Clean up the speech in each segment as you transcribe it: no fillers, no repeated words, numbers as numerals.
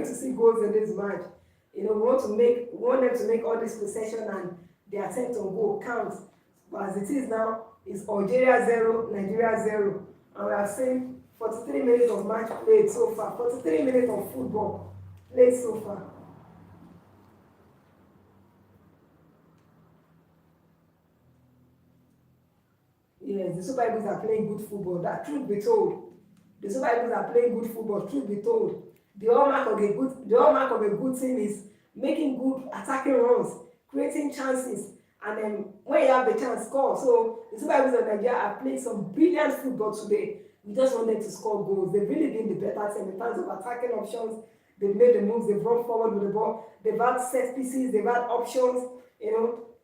to see goals in this match. We want them to make all this possession and the attempt on goal count. But as it is now, it's Algeria 0, Nigeria 0. And we have seen 43 minutes of match played so far, 43 minutes of football played so far. Yes, the Super Eagles are playing good football. That truth be told, the Super Eagles are playing good football. Truth be told, the hallmark of a good team is making good attacking runs, creating chances, and then when you have the chance, score. So the Super Eagles of Nigeria have played some brilliant football today. We just want them to score goals. They've really been the better team in terms of attacking options. They've made the moves. They've run forward with the ball. They've had set pieces. They've had options.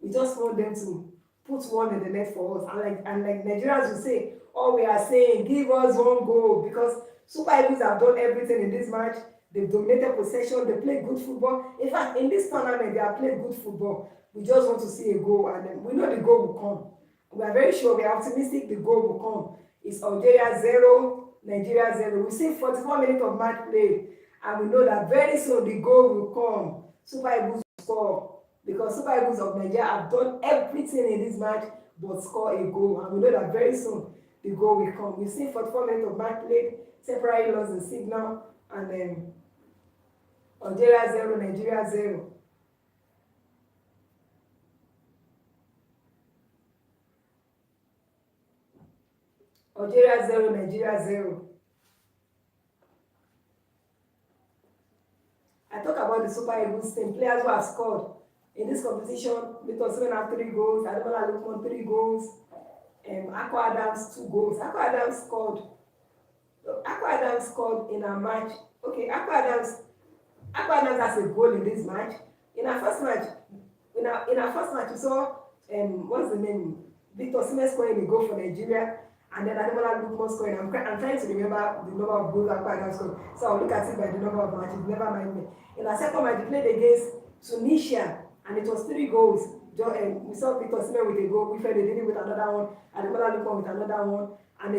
We just want them to put one in the net for us. And like Nigerians will say, all we are saying, give us one goal, because Super Eagles have done everything in this match. They've dominated possession. They play good football. In fact, in this tournament, they have played good football. We just want to see a goal, and then we know the goal will come. We are very sure, we are optimistic the goal will come. It's Algeria 0, Nigeria 0. We see 44 minutes of match play, and we know that very soon the goal will come. Super Eagles will score, because Super Eagles of Nigeria have done everything in this match but score a goal, and we know that very soon the goal will come. We see 44 minutes of match played, temporary loss in signal, and then Algeria 0, Nigeria 0. Algeria 0, Nigeria 0. I talk about the Super Eagles team, players who have scored in this competition. Victor Osimhen have 3 goals, Ademola Lookman 3 goals, Akwa Adams 2 goals. Akwa Adams scored in a match. Okay, Akwa Adams has a goal in this match. In our first match, we saw what's the name? Victor Osimhen scoring a goal for Nigeria, and then Ademola Lookman scoring. I'm trying to remember the number of goals Akwa Adams scored, so I'll look at it by the number of matches. Never mind me. In our second match, we played against Tunisia, and it was 3 goals. We saw Victor Osimhen with a goal, we fed Edini with another one, Ademola Lookman with another one, and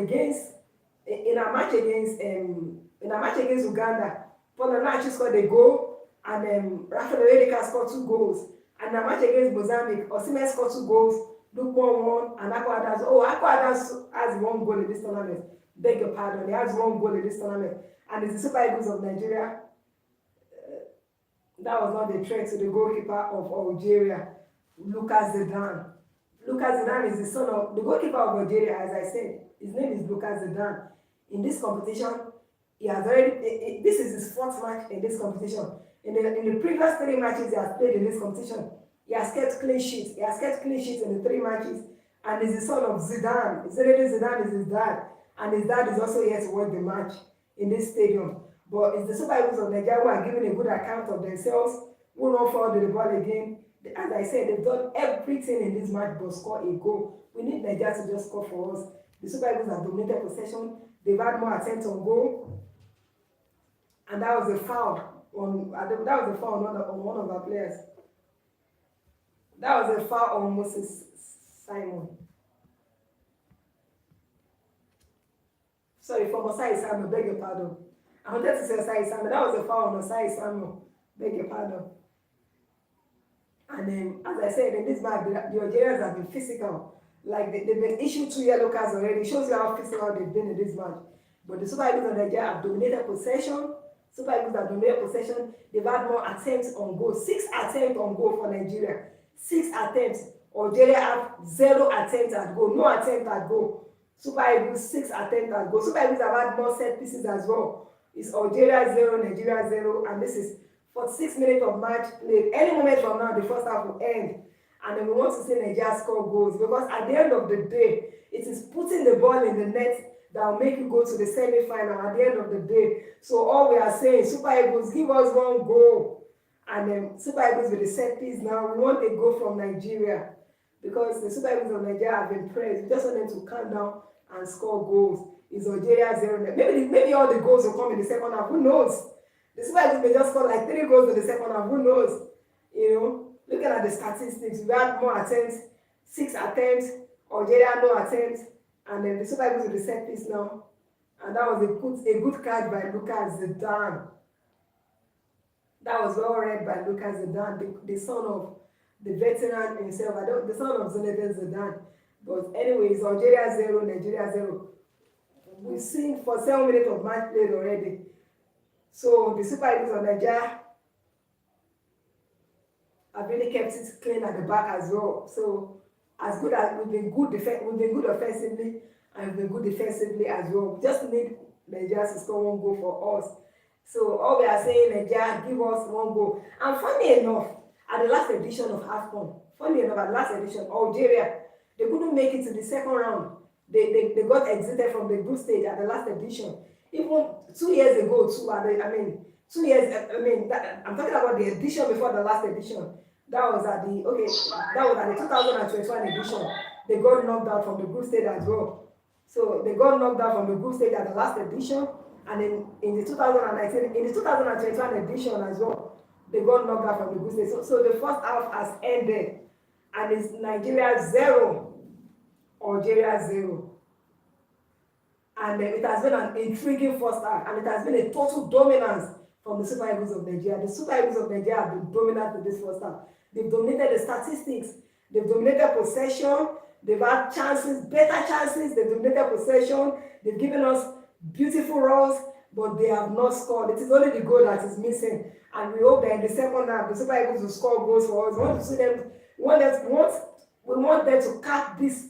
in our match against Uganda, Paul Onachi scored a goal, and Rafael Oedeka scored 2 goals. And in our match against Mozambique, Osimhen scored 2 goals, Lookman 1, and Akwa Adams. Akwa Adams has 1 goal in this tournament. Beg your pardon, he has 1 goal in this tournament, and it's the Super Eagles of Nigeria. That was not the threat to the goalkeeper of Algeria, Lucas Zidane. Lucas Zidane is the son of the goalkeeper of Algeria, as I said. His name is Lucas Zidane. In this competition, this is his 4th match in this competition. In the previous 3 matches he has played in this competition, he has kept clean sheets. He has kept clean sheets in the 3 matches, and is the son of Zidane. Zidane is his dad, and his dad is also here to watch the match in this stadium. But it's the Super Eagles of Nigeria who are giving a good account of themselves, who don't fall to the ball again. As I said, they've done everything in this match but score a goal. We need Nigeria to just score for us. The Super Eagles have dominated possession. They've had more attempts on goal, and that was a foul on one of our players. That was a foul on Moses Simon. Sorry, for Osai Samuel, beg your pardon. I wanted to say Osai Samuel. That was a foul on Osai Samuel. Beg your pardon. And then, as I said, in this match, the Algerians have been physical. Like they've been issued 2 yellow cards already. It shows you how physical they've been in this match. But the Super Eagles of Nigeria have dominated possession. Super Eagles have dominated possession. They've had more attempts on goal. 6 attempts on goal for Nigeria. 6 attempts. Algeria have 0 attempts at goal. No attempt at goal. Super Eagles 6 attempts at goal. Super Eagles have had more set pieces as well. It's Algeria 0, Nigeria 0, and this is 46 minutes of match played. Any moment from now, the first half will end. And then we want to see Nigeria score goals, because at the end of the day, it is putting the ball in the net that will make you go to the semi-final at the end of the day. So all we are saying, Super Eagles, give us 1 goal. And then Super Eagles with the set piece now, we want a goal from Nigeria, because the Super Eagles of Nigeria have been praised. We just want them to calm down and score goals. It's Algeria 0. Maybe all the goals will come in the second half. Who knows? The Super Eagles may just score like 3 goals in the second half. Who knows? Looking at the statistics, we had more attempts, 6 attempts, Algeria no attempts, and then the Super Eagles with the set piece now. And that was a good catch by Lucas Zidane. That was well read by Lucas Zidane, the son of the veteran himself. The son of Zinedine Zidane. But anyways, Algeria 0, Nigeria 0. We've seen for 7 minutes of match played already. So the Super Eagles of Nigeria have really kept it clean at the back as well. So as good as we've been good offensively and we've been good defensively as well. We just need Nigeria to score one goal for us. So all we are saying, Nigeria, give us one goal. And funny enough, at the last edition of AFCON, Algeria, they couldn't make it to the second round. They got exited from the group stage at the last edition. Even 2 years ago, I'm talking about the edition before the last edition. That was at the 2021 edition. They got knocked out from the group stage as well. So they got knocked out from the group stage at the last edition, and in the 2021 edition as well, they got knocked out from the group stage. So the first half has ended, and it's Nigeria 0, Algeria 0. And it has been an intriguing first half, and it has been a total dominance from the Super Eagles of Nigeria. The Super Eagles of Nigeria have been dominant in this first half. They've dominated the statistics, they've dominated possession, they've had chances, better chances, they've dominated possession, they've given us beautiful runs, but they have not scored. It is only the goal that is missing, and we hope that in the second half, the Super Eagles will score goals for us. We want to see them, we want them to cap this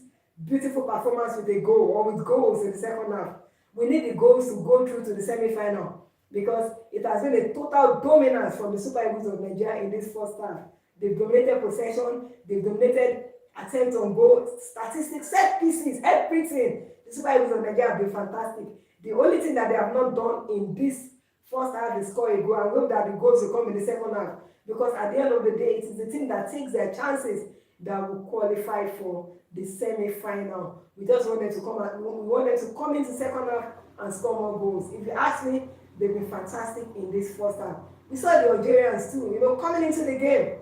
beautiful performance with a goal or with goals in the second half. We need the goals to go through to the semi-final, because it has been a total dominance from the Super Eagles of Nigeria in this first half. They've dominated possession, they've dominated attempts on goal, statistics, set pieces, everything. The Super Eagles of Nigeria have been fantastic. The only thing that they have not done in this first half is score a goal, and hope that the goals will come in the second half, because at the end of the day, it is the team that takes their chances that will qualify for the semi-final. We just want them to come into second half and score more goals. If you ask me, they've been fantastic in this first half. We saw the Algerians too, coming into the game.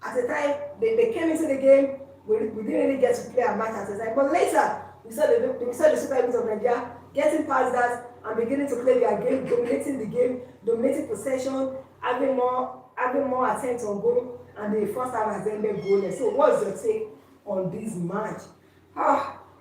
At the time they came into the game, we didn't really get to play a match at the time. But later, we saw the Super Eagles of Nigeria getting past that and beginning to play their game, dominating the game, dominating possession, having more attempts on goal, and the first half has ended goalless. So what's your take on this match?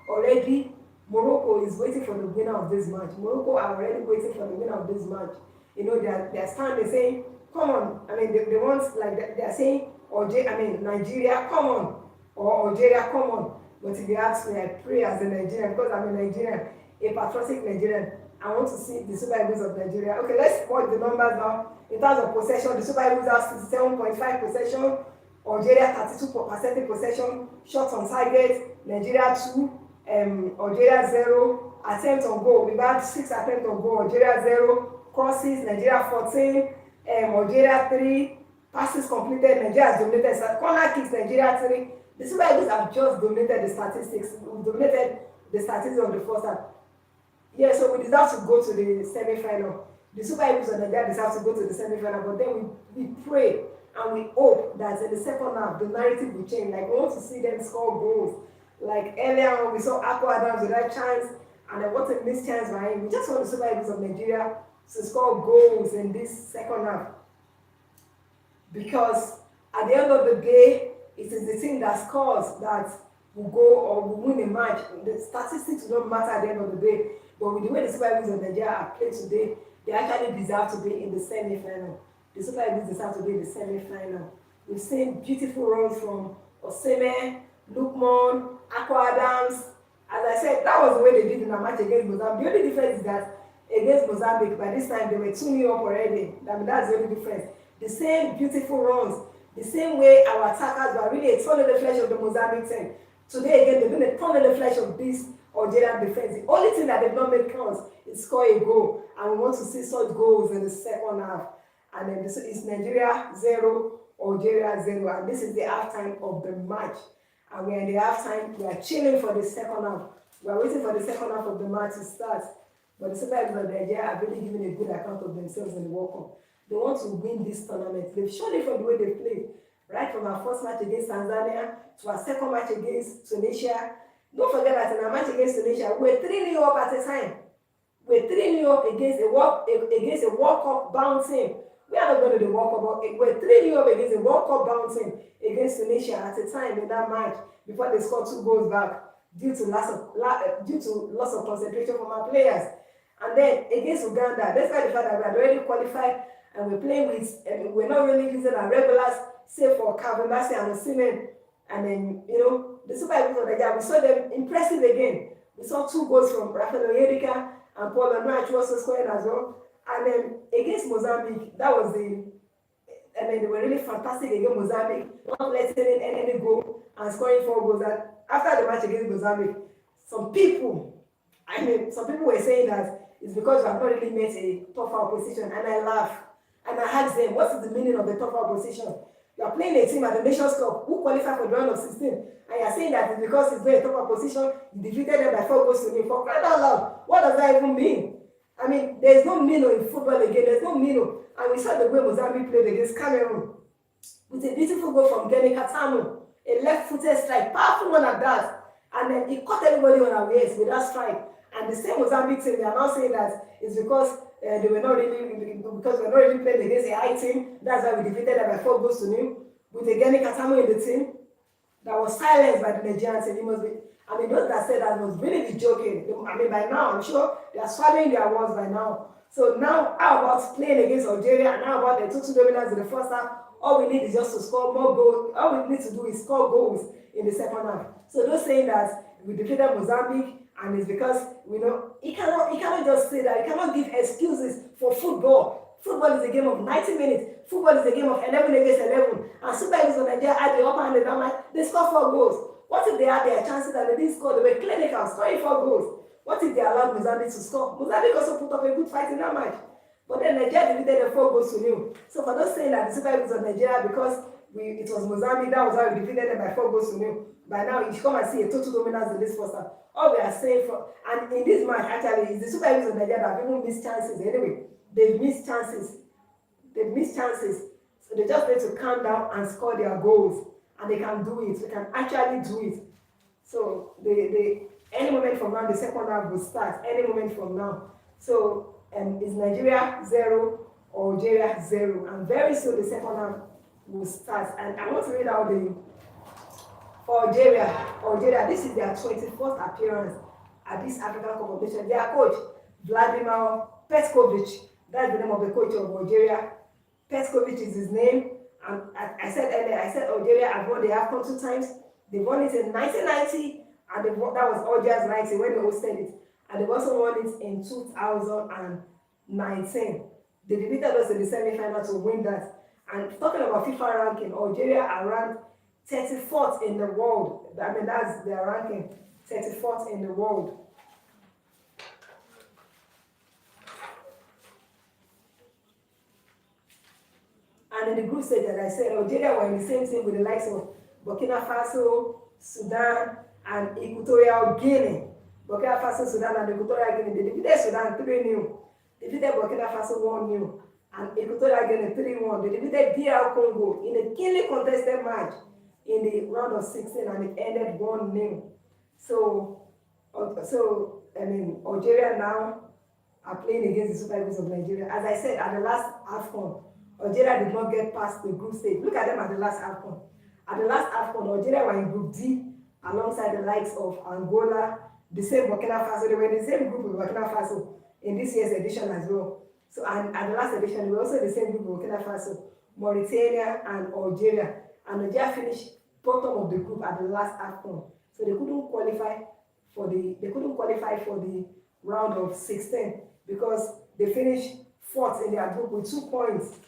Already Morocco is waiting for the winner of this match. Morocco are already waiting for the winner of this match. They're standing saying, come on. I mean, they want, like, they're saying, Nigeria, come on. Or Algeria, come on. But if you ask me, I pray as a Nigerian, because I'm a Nigerian, a patriotic Nigerian. I want to see the Super Eagles of Nigeria. Okay, let's watch the numbers now. In terms of possession, the Super Eagles have 67.5 possession, Algeria 32% possession, shots on target, Nigeria 2, Algeria 0, attempts on goal. We've had 6 attempts on goal, Algeria 0, crosses, Nigeria 14, Algeria 3, passes completed, Nigeria has dominated, corner kicks, Nigeria 3. The Super Eagles have just dominated the statistics. We dominated the statistics of the first half. Yeah, so we deserve to go to the semi-final. The Super Eagles of Nigeria deserve to go to the semi-final, but then we pray and we hope that in the second half the narrative will change. Like, we want to see them score goals. Like earlier on, we saw Akpo Adams with that chance, and then what a missed chance by him. We just want the Super Eagles of Nigeria to score goals in this second half, because at the end of the day, it is the team that scores that will go or will win a match. The statistics don't matter at the end of the day, but with the way the Super Eagles of Nigeria are played today, they actually deserve to be in the semi-final. The Super Eagles deserve to be in the semi-final. We've seen beautiful runs from Osimhen, Lookman, Akpo Adams. As I said, that was the way they did in a match against Mozambique. The only difference is that against Mozambique, by this time they were 2-0 up already. I mean, that's the only difference. The same beautiful runs, the same way our attackers were really a thorn in the flesh of the Mozambique team. Today again, they've been a thorn in the flesh of this Algerian defense. The only thing that they've not made count is score a goal, and we want to see such goals in the second half. And then this is Nigeria 0, Algeria 0, and this is the halftime of the match. And we're in the halftime. We are chilling for the second half. We are waiting for the second half of the match to start. But the Super Eagles of Nigeria are really giving a good account of themselves in the World Cup. They want to win this tournament. They've shown it from the way they played. Right from our first match against Tanzania to our second match against Tunisia. Don't forget that in our match against Tunisia, we were 3-0 up at a time. We were 3-0 up against a World Cup bound team. We are not going to the World Cup, but we're 3-0 up against the World Cup bound team against Tunisia at a time in that match before they scored 2 goals back due to loss of concentration from our players. And then against Uganda, despite the fact that we had already qualified and we're playing with, we're not really using our regulars, save for Calvin Bassey and Osimhen, and then the Super Eagles of Nigeria, we saw them impressive again. We saw 2 goals from Rafael Onyedika and Paul Onuachu also scoring as well. And then against Mozambique, that was they were really fantastic against Mozambique, not letting in any goal and scoring 4 goals. And after the match against Mozambique, some people were saying that it's because we have not really met a tougher opposition, and I laugh. And I asked them, what is the meaning of the tougher opposition? You are playing a team at the Nations Cup who qualified for the round of 16, and you are saying that it's because it's very tougher opposition, you defeated them by 4 goals to 0. For crying out loud, what does that even mean? I mean, there's no meaning in football again, there's no meaning. And we saw the way Mozambique played against Cameroon with a beautiful goal from Geni Katano, a left-footed strike, powerful one at that. And then he caught everybody on our ears with that strike. And the same Mozambique team, they are now saying that it's because they were not really playing against a high team. That's why we defeated them by 4 goals to 0. With a Geni Katano in the team that was silenced by the Nigerian team. It must be, those that said that must really be joking. By now, I'm sure they are swallowing their words by now. So now, how about playing against Algeria, and how about the 2-2 dominance in the first half? All we need is just to score more goals. All we need to do is score goals in the second half. So those saying that we defeated Mozambique, and it's because he cannot just say that. He cannot give excuses for football. Football is a game of 90 minutes. Football is a game of 11 against 11. And Super Eagles of Nigeria had the upper hand in that match. They scored 4 goals. What if they had their chances and they didn't score? They were clinical, scoring 4 goals. What if they allowed Mozambique to score? Mozambique also put up a good fight in that match. But then Nigeria defeated them 4 goals to 0. So for those saying that the Super Eagles of Nigeria, because it was Mozambique, that was how we defeated them by 4 goals to 0. By now, you should come and see a total dominance in this first half. All we are saying and in this match, actually, is the Super Eagles of Nigeria that have even missed chances. Anyway, they've missed chances. So they just need to calm down and score their goals. And they can do it. They can actually do it. So any moment from now, the second half will start. Any moment from now. So is Nigeria 0 or Algeria 0? And very soon the second half will start. And I want to read out for Algeria, this is their 24th appearance at this African Cup of Nations. Their coach, Vladimir Petkovic, that's the name of the coach of Algeria. Petkovic is his name. And I said earlier, Algeria have won the AFCON 2 times. They won it in 1990, and that was Algiers 90 when they hosted it. And they've also won it in 2019. They defeated us in the semi-final to win that. And talking about FIFA ranking, Algeria are ranked 34th in the world. That's their ranking, 34th in the world. And in the group stage, as I said, Algeria were in the same team with the likes of Burkina Faso, Sudan, and Equatorial Guinea. Burkina Faso, Sudan, and Equatorial Guinea. They defeated Sudan 3-0. Defeated Burkina Faso 1-0. And Equatorial Guinea 3-1. They defeated DR Congo in a keenly contested match in the round of 16, and it ended 1-0. So Algeria now are playing against the Super Eagles of Nigeria. As I said, at the last AFCON, Algeria did not get past the group stage. Look at them at the last AFCON. At the last AFCON, Algeria were in Group D alongside the likes of Angola, the same Burkina Faso. They were in the same group with Burkina Faso in this year's edition as well. So, and at the last edition, they were also in the same group with Burkina Faso, Mauritania, and Algeria. And Algeria finished bottom of the group at the last AFCON. So they couldn't qualify for the round of 16 because they finished 4th in their group with 2 points.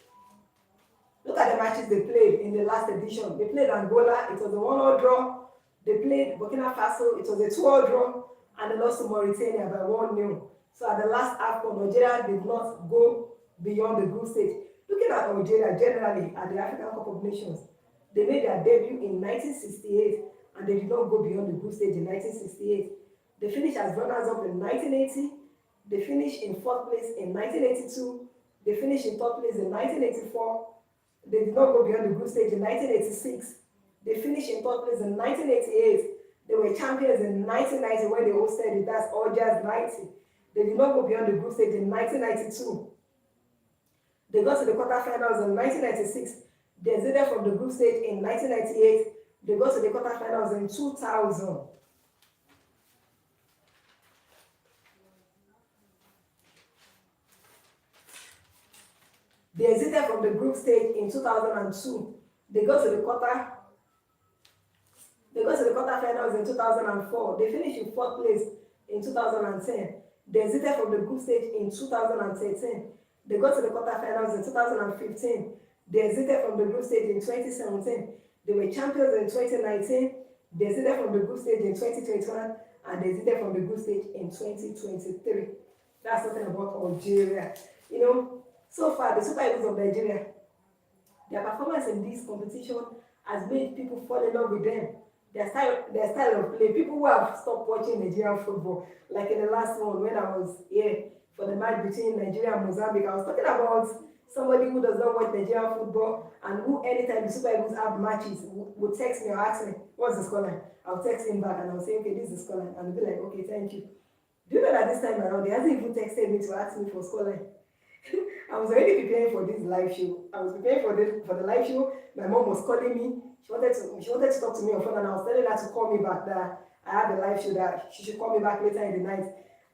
Look at the matches they played in the last edition. They played Angola, it was a 1-1 draw. They played Burkina Faso, it was a 2-2 draw, and they lost to Mauritania by 1-0. So at the last AFCON, Algeria did not go beyond the group stage. Looking at Algeria generally at the African Cup of Nations, they made their debut in 1968, and they did not go beyond the group stage in 1968. They finished as runners-up in 1980. They finished in 4th place in 1982. They finished in 3rd place in 1984. They did not go beyond the group stage in 1986. They finished in 3rd place in 1988. They were champions in 1990 when they hosted it. That's Algiers 90. They did not go beyond the group stage in 1992. They got to the quarterfinals in 1996. They exited from the group stage in 1998. They got to the quarterfinals in 2000. They exited from the group stage in 2002. They got to the quarterfinals in 2004. They finished in fourth place in 2010. They exited from the group stage in 2013. They got to the quarterfinals in 2015. They exited from the group stage in 2017. They were champions in 2019. They exited from the group stage in 2021, and they exited from the group stage in 2023. That's something about Algeria. So far, the Super Eagles of Nigeria, their performance in this competition has made people fall in love with them. Their style of play. People who have stopped watching Nigerian football, like in the last one when I was here for the match between Nigeria and Mozambique, I was talking about somebody who does not watch Nigerian football and who anytime the Super Eagles have matches would text me or ask me, what's the scoreline? I'll text him back and I'll say, okay, this is the scoreline. And he'll be like, okay, thank you. Do you know that this time around, he hasn't even texted me to ask me for scoreline? I was already preparing for this live show. I was preparing for the live show. My mom was calling me. She wanted to talk to me on phone, and I was telling her to call me back, that I had a live show, that she should call me back later in the night.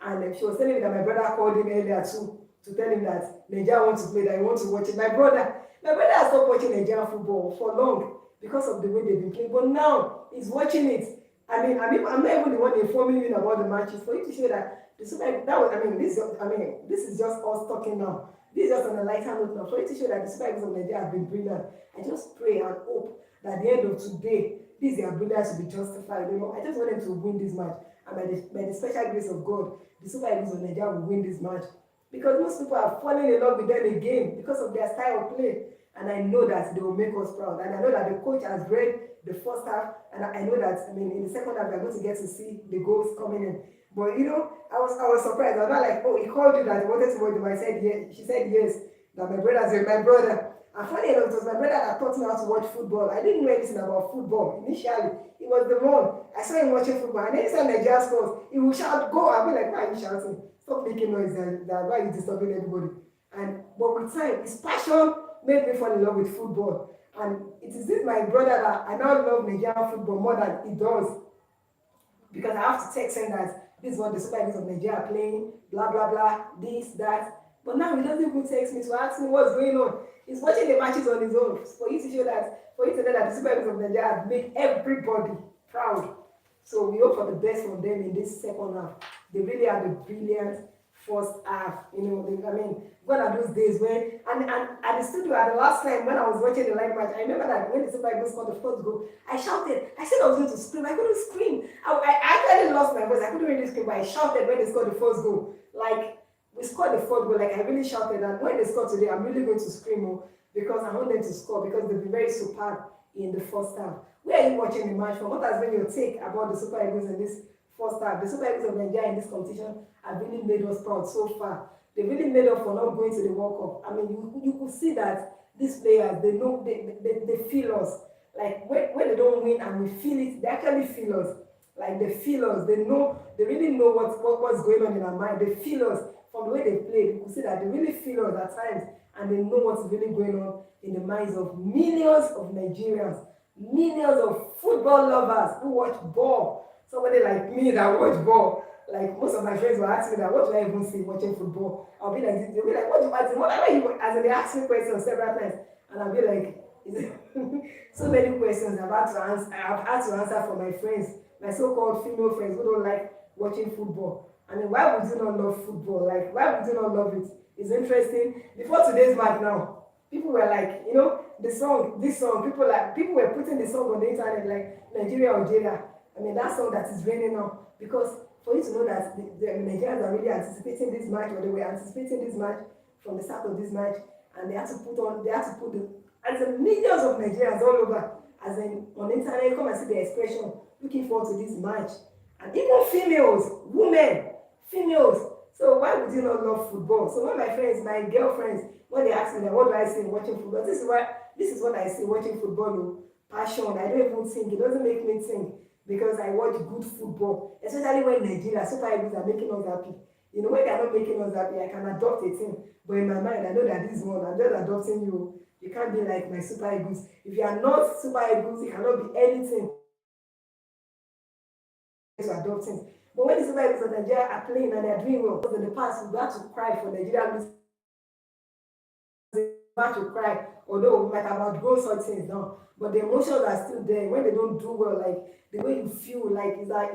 And she was telling me that my brother called him earlier too, to tell him that Nigeria wants to play, that he wants to watch it. My brother has stopped watching Nigerian football for long because of the way they've been playing, but now he's watching it. I'm not even the one informing you about the matches, for you to show that the Super that was, this is just us talking now. This is just on a lighter note now, for you to show that the Super Eagles of Nigeria have been brilliant. I just pray and hope that at the end of today, this their brilliance will be justified. I just want them to win this match, and by the special grace of God, the Super Eagles of Nigeria will win this match, because most people are falling in love with them again because of their style of play. And I know that they will make us proud. And I know that the coach has read the first half, and I know that in the second half we are going to get to see the goals coming in. But I was surprised. I was not like, oh, he called you that he wanted to watch him. I said yes. She said yes. That my brother. And funny enough, it was my brother that taught me how to watch football. I didn't know anything about football initially. He was the one. I saw him watching football, and anytime Nigeria scores, he will shout, "Go!" I'll be like, "Why are you shouting? Stop making noise! Why are you disturbing everybody?" But with time, his passion made me fall in love with football. And it is this my brother that I now love Nigerian football more than he does, because I have to text him that this is what the Super Eagles of Nigeria are playing, blah blah blah, this, that. But now he doesn't even text me to ask me what's going on. He's watching the matches on his own. For you to know that the Super Eagles of Nigeria have made everybody proud. So we hope for the best from them in this second half. They really had a brilliant first half. One of those days when, and at the studio at the last time when I was watching the live match, I remember that when the Super Eagles scored the first goal, I shouted. I said I was going to scream. I couldn't scream. I actually lost my voice. I couldn't really scream, but I shouted when they scored the first goal. Like, we scored the fourth goal, like I really shouted. And when they score today, I'm really going to scream because I want them to score, because they've been very superb in the first half. Where are you watching the match from? What has been your take about the Super Eagles in this first half? The Super Eagles of Nigeria in this competition have really made us proud so far. They really made up for not going to the World Cup. You could see that these players, they know, they feel us. Like when they don't win and we feel it, they actually feel us. Like they feel us. They know, they really know what's going on in our mind. They feel us from the way they play. You could see that they really feel us at times, and they know what's really going on in the minds of millions of Nigerians, millions of football lovers who watch ball. Somebody like me that watch ball. Like most of my friends will ask me that, what do I even see watching football? I'll be like, they'll be like, what do you ask me? Whatever you, as in they ask me questions several times, and I'll be like, so many questions I've had to answer for my friends, my so-called female friends who don't like watching football. Why would you not love football? Like, why would you not love it? It's interesting. Before today's match now, people were like, this song, people were putting the song on the internet, like Nigeria, Algeria. That song that is raining now, because for you to know that the Nigerians are really anticipating this match, or they were anticipating this match from the start of this match, and they had to put millions of Nigerians all over, on the internet, come and see the expression, looking forward to this match. And even females. So why would you not love football? So when my girlfriends, when they ask me that, what do I see watching football? This is what I see watching football. Passion. I don't even think. It doesn't make me think, because I watch good football, especially when Nigeria Super Eagles are making us happy. You know, when they are not making us happy, I can adopt a thing. But in my mind, I know that this one, I'm just adopting you. You can't be like my super eagles. If you are not super eagles, you cannot be anything to adopting. But when the super eagles of Nigeria are playing and they are doing well, because in the past we got to cry for Nigeria back to cry, although we might have outgrown such things now, but the emotions are still there when they don't do well. Like the way you feel, like it's like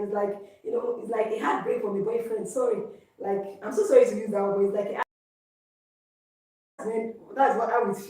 you know, it's like a heartbreak from a boyfriend. Sorry, like I'm so sorry to use that word, but it's like a, that's what I would feel.